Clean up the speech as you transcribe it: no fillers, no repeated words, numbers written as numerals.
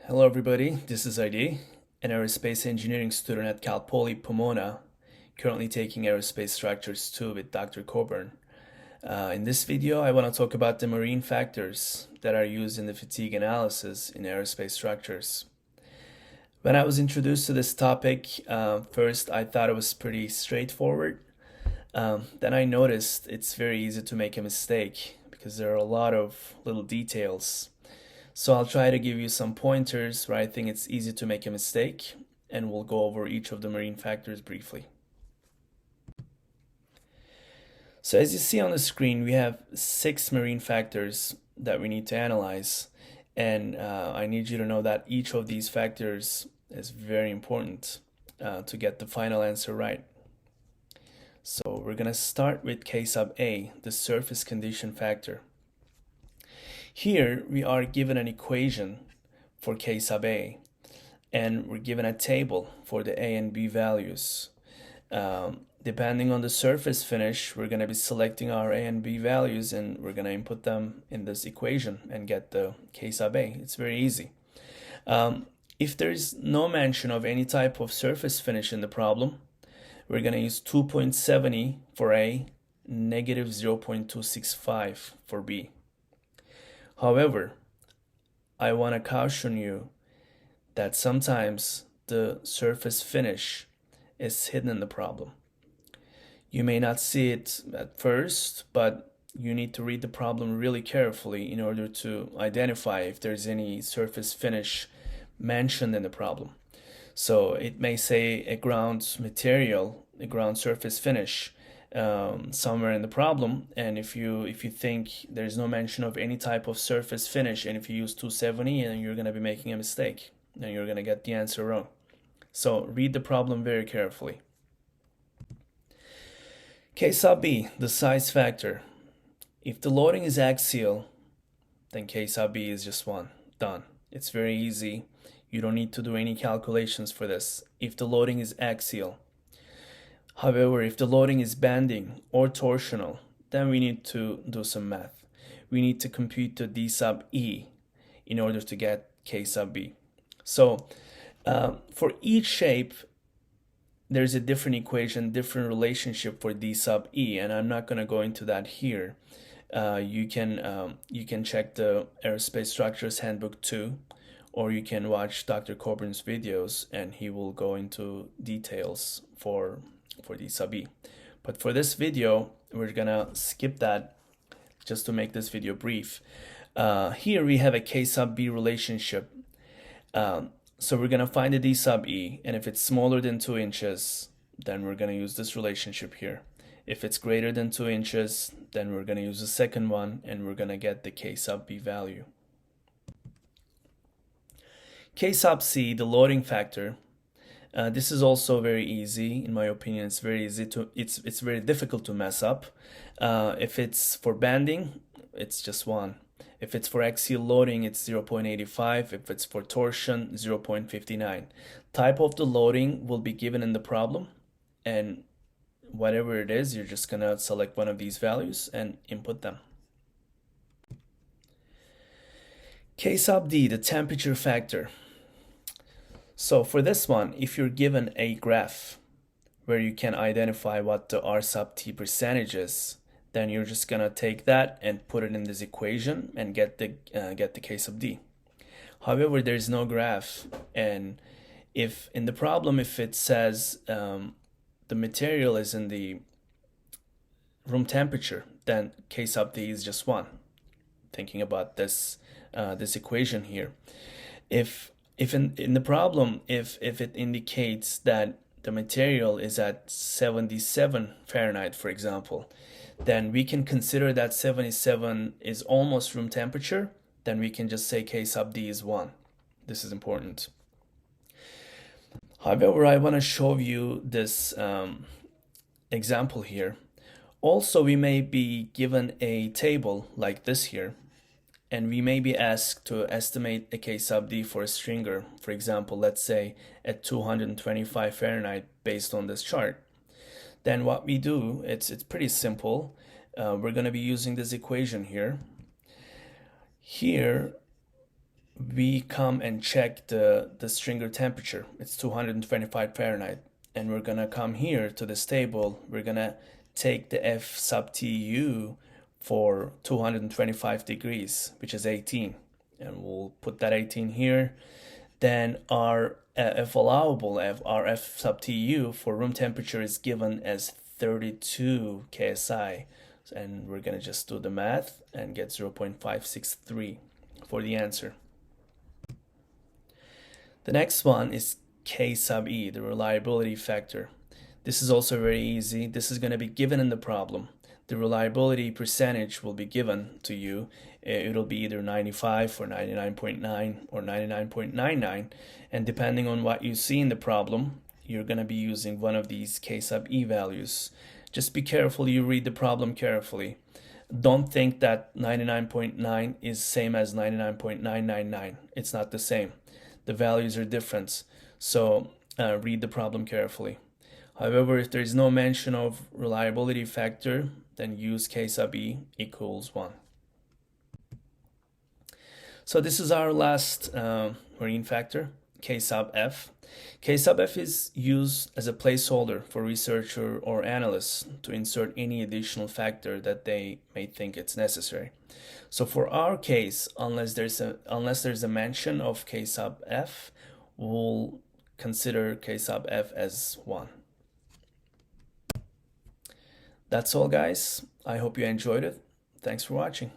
Hello everybody, this is ID, an aerospace engineering student at Cal Poly Pomona, currently taking Aerospace Structures 2 with Dr. Coburn. In this video, I want to talk about the marine factors that are used in the fatigue analysis in aerospace structures. When I was introduced to this topic, first I thought it was pretty straightforward. Then I noticed it's very easy to make a mistake because there are a lot of little details. So I'll try to give you some pointers where I think it's easy to make a mistake, and we'll go over each of the marine factors briefly. So as you see on the screen, we have 6 marine factors that we need to analyze, and I need you to know that each of these factors is very important to get the final answer right. So we're going to start with KSubA, the surface condition factor. Here we are given an equation for K sub A, and we're given a table for the A and B values. Depending on the surface finish, we're going to be selecting our A and B values, and we're going to input them in this equation and get the K sub A. It's very easy. If there's no mention of any type of surface finish in the problem, we're going to use 2.70 for A, negative 0.265 for B. However, I want to caution you that sometimes the surface finish is hidden in the problem. You may not see it at first, but you need to read the problem really carefully in order to identify if there's any surface finish mentioned in the problem. So it may say a ground material, a ground surface finish, somewhere in the problem, and if you think there's no mention of any type of surface finish, and if you use 270, and you're going to be making a mistake and you're going to get the answer wrong. So read the problem very carefully. K sub B, the size factor. If the loading is axial, then K sub B is just 1. Done. It's very easy. You don't need to do any calculations for this. If the loading is axial. However, if the loading is bending or torsional, then we need to do some math. We need to compute the D sub E in order to get K sub B. So for each shape, there's a different equation, different relationship for D sub E, and I'm not going to go into that here. You can check the Aerospace Structures Handbook 2, or you can watch Dr. Coburn's videos, and he will go into details for D sub E. But for this video, we're gonna skip that just to make this video brief. Here we have a K sub B relationship. So we're gonna find the D sub E, and if it's smaller than 2 inches, then we're gonna use this relationship here. If it's greater than 2 inches, then we're gonna use the second one, and we're gonna get the K sub B value. K sub C, the loading factor. This is also very easy, in my opinion. It's very easy to. It's very difficult to mess up. If it's for bending, it's just 1. If it's for axial loading, it's 0.85. If it's for torsion, 0.59. Type of the loading will be given in the problem, and whatever it is, you're just gonna select one of these values and input them. K sub D, the temperature factor. So for this one, if you're given a graph where you can identify what the R sub T percentage is, then you're just gonna take that and put it in this equation and get the K sub D. However, there's no graph, and if in the problem, if it says the material is in the room temperature, then K sub D is just 1. Thinking about this equation here, if in the problem, if it indicates that the material is at 77 Fahrenheit, for example, then we can consider that 77 is almost room temperature. Then we can just say K sub D is 1. This is important. However, I want to show you this example here. Also, we may be given a table like this here, and we may be asked to estimate a K sub D for a stringer, for example, let's say at 225 Fahrenheit based on this chart. Then what we do, it's pretty simple. We're going to be using this equation here. Here we come and check the stringer temperature. It's 225 Fahrenheit. And we're gonna come here to this table. We're gonna take the F sub TU for 225 degrees, which is 18. And we'll put that 18 here. Then our F allowable, our F sub TU for room temperature is given as 32 KSI. And we're gonna just do the math and get 0.563 for the answer. The next one is K sub E, the reliability factor. This is also very easy. This is going to be given in the problem. The reliability percentage will be given to you. It'll be either 95 or 99.9 or 99.99. And depending on what you see in the problem, you're going to be using one of these K sub E values. Just be careful you read the problem carefully. Don't think that 99.9 is same as 99.999. It's not the same. The values are different. So read the problem carefully. However, if there is no mention of reliability factor, then use K sub E equals 1. So this is our last marine factor, K sub F. K sub F is used as a placeholder for researcher or analysts to insert any additional factor that they may think it's necessary. So for our case, unless there's a mention of K sub F, we'll consider K sub F as 1. That's all, guys. I hope you enjoyed it. Thanks for watching.